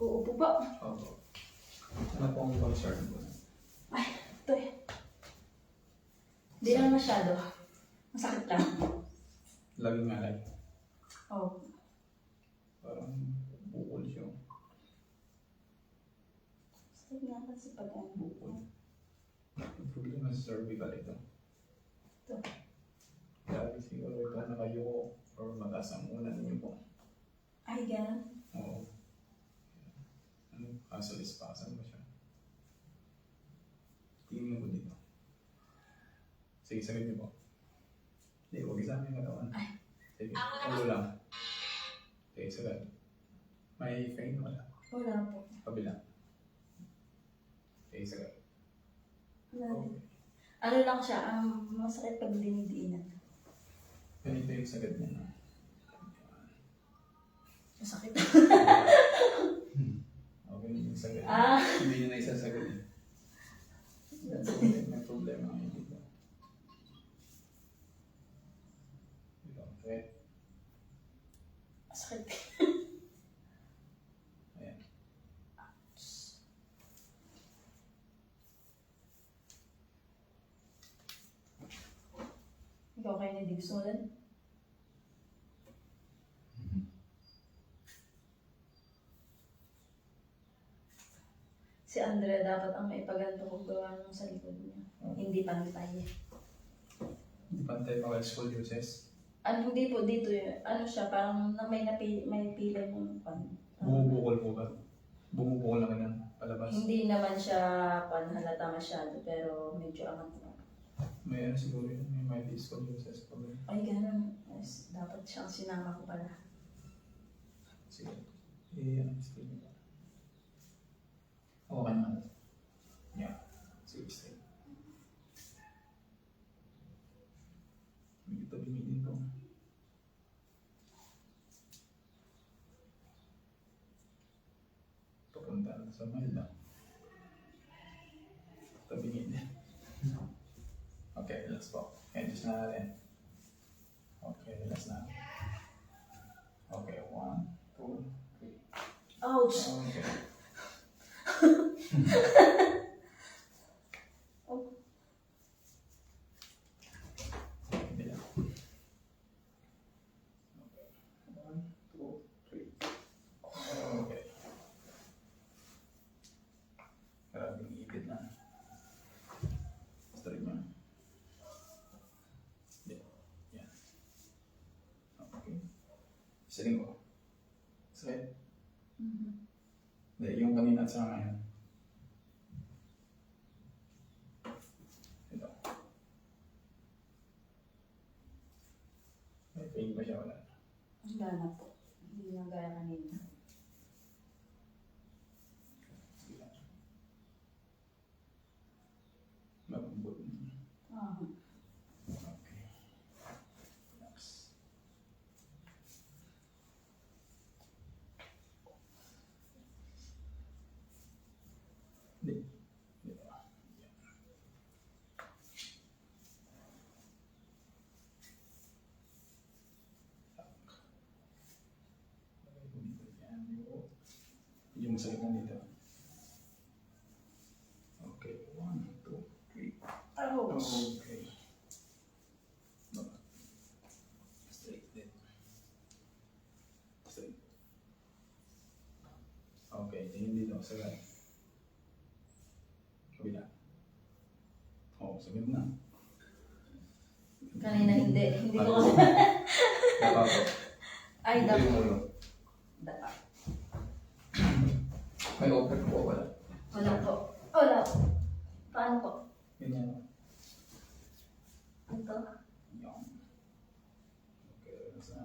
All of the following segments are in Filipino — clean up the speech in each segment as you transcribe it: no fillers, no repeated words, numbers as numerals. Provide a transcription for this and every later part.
Uupo ba? Oo. Ano po ang concern mo? Ay, ito eh. Hindi naman masyado. Masakit lang. Laging ngalay. Oo. Parang bukol siya. Sakit nga kasi pag ano. Bukol. Ang problema sa cervical ito. Ito. Lagi siguro ito nakayo or mataas ang unan niyo po. Ay, gano'n. Oo. Ano? Muscle spasm ba siya? Tingin mo dito. Sige, sagad niyo po. Hindi, huwag isama yung katawan. Sige, ulo lang. Okay, sagad. May pain wala? Wala po. Kabila. Okay, sagad. Wala. Okay. Ano lang siya, masakit pag dinidiinan. Ganito yung sagad niya na. Masakit. Okay, yung sagad. Ah. Hindi niya na isasagad eh. May problema ngayon dito. Okay. Masakit. Ayan. Ikaw kayo hindi gusto mo din? Si Andrea dapat ang maipaganto kung gawa ng sa likod niya. Hindi pantay. Hindi pantay pa wala scoliosis. Ano, hindi po dito yun. Ano siya, parang na may pila yung pan. Bumubukol po ba? Bumubukol na ganun palabas. Hindi naman siya panhalata masyado, pero medyo angat na. May ano siguro yun, may scoliosis problem. Ay, ganun. Yes, dapat siyang sinama ko pala. Sige. Ano sige. Okay naman. Yeah. Sige, straight. Medyo tabingin din to. Papunta na sa malda. Tabingin din. Okay, relax po. Edges na natin. Okay, relax na. Okay, 1, 2, 3. Ouch! Okay. Oh. Bila. Okay. 1, 2, 3. Okay. Maraming ipit na. Straight mo. Yan. Okay. Siling ko. Straight. Hindi, yung kanina at sa ngayon. Ito. May pain ba siya wala? Wala na po. Hindi na gaya kanina. Mabambot. Ah. Okay. Next. Hindi. Dito. Yan. Yung sakit na dito. Okay. 1, 2, 3. Ouch! Okay. Baba. Straight din. Straight. Okay, tingin dito. Sagad. Kabila. Oh, sagad na. Kanina hindi. Hindi ko kasi. Dapat po. Ay, Ito yung dapat. ulo. Dapat. May open po wala. Wala po. Wala po. Paano po? Ganyan. Ito. Yan. Okay, relax na.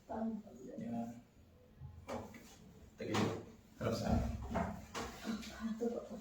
Tama. Yan. Tigil. Harap sa akin. Ito po.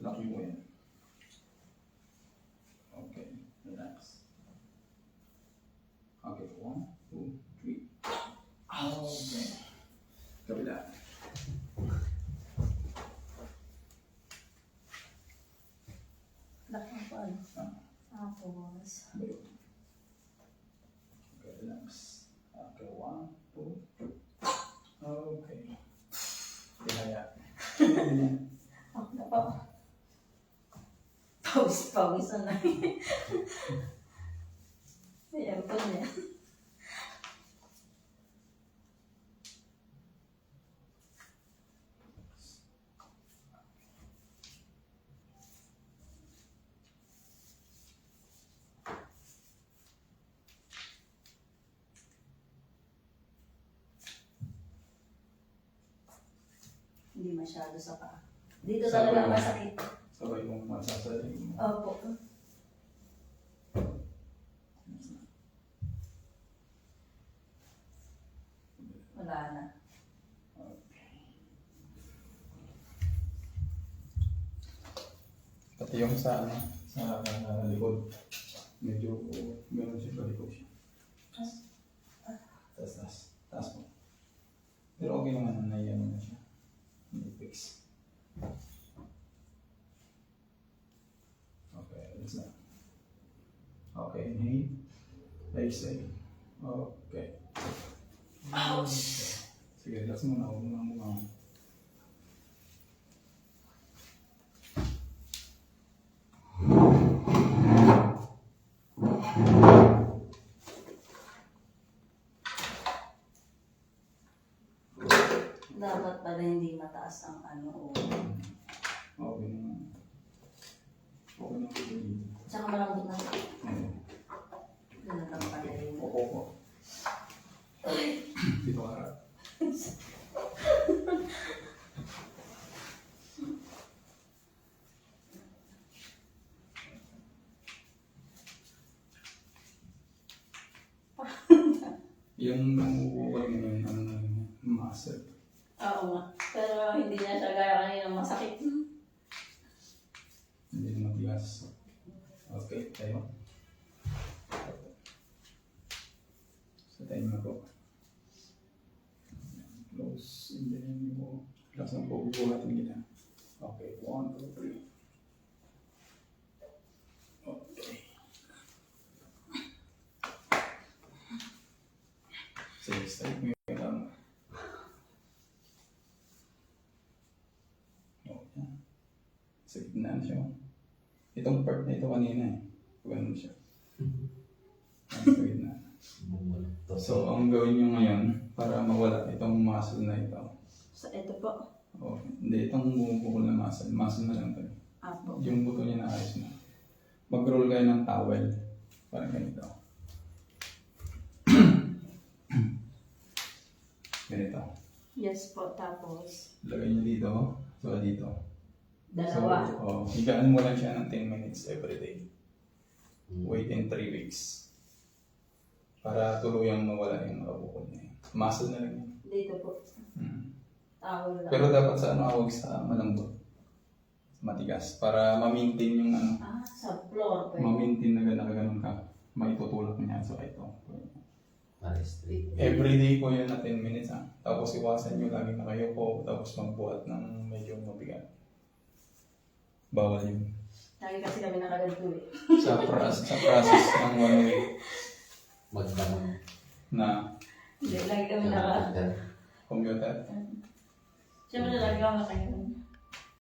Laki mo yan. Okay. Relax. Okay. 1, 2, 3. Okay. Kabila. Laki po ano. Ah. Tapos. Bayo. Okay, relax. Okay, 1, 2. Okay. Kaya. Ako na po. Pawis na lang. Ayan po niya. Hindi masyado sa paa. Dito talaga masakit. Sabay mong masasaling mo. Opo. Wala na. Pati yung sa ano, sa likod. Medyo meron siya palikod siya. Taas mo. Pero okay naman na yan na siya. Hindi fix. Okay, let's na. Okay, inhale. Exhale. Okay. Ouch! Sige, relax muna. Huwag mo muna. Dapat pala hindi mataas ang ano o. Okay naman. Okay naman. Tsaka malambot na. Okay. Lalagyan pala yun. Opo. Dito ka harap. Yung wala mo yung ano na yun, muscle. Oo nga. Pero hindi na siya gaya kanina masakit. Hindi na matigas. Okay, tayo. Sa tayo mo po. Close. And then mo. Relax lang po. Bubuhatin kita. Okay, 1, 2, 3. Okay. Sige, start mo yung lang. Okay. Sa gitna siya. Itong part na ito kanina eh. Ganun siya. Sa gitna. So, ang gawin nyo ngayon para mawala itong muscle na ito. So, ito po. Oh, hindi, itong bumubukol na muscle. Muscle na lang ito. Apo. Yung buto niya na ayos na. Mag-roll kayo ng towel. Parang ganito. Ganito. Yes po. Tapos, Lagay nyo dito. So, dito. dalawa. So, higaan mo lang siya ng 10 minutes every day. Wait in 3 weeks. Para tuluyang mawala yung nakabukol niya. Muscle na lang yun. Dito po. Tawag lang. Pero dapat sa ano, awag sa malambot. Matigas. Para ma-maintain yung ano. Sa floor po. Ma-maintain na ganun ka. Maitutulak niya. So, ito. Straight. Everyday po yun na 10 minutes ha. Tapos iwasan nyo lagi na kayo po. Tapos magbuhat ng medyo mabigat. Bawal yun. Lagi kasi kami nakaganto eh. Sa process ng 1 week Magdamag. na Hindi, lagi kami naka... computer. Siyempre lagi kami nakaganto.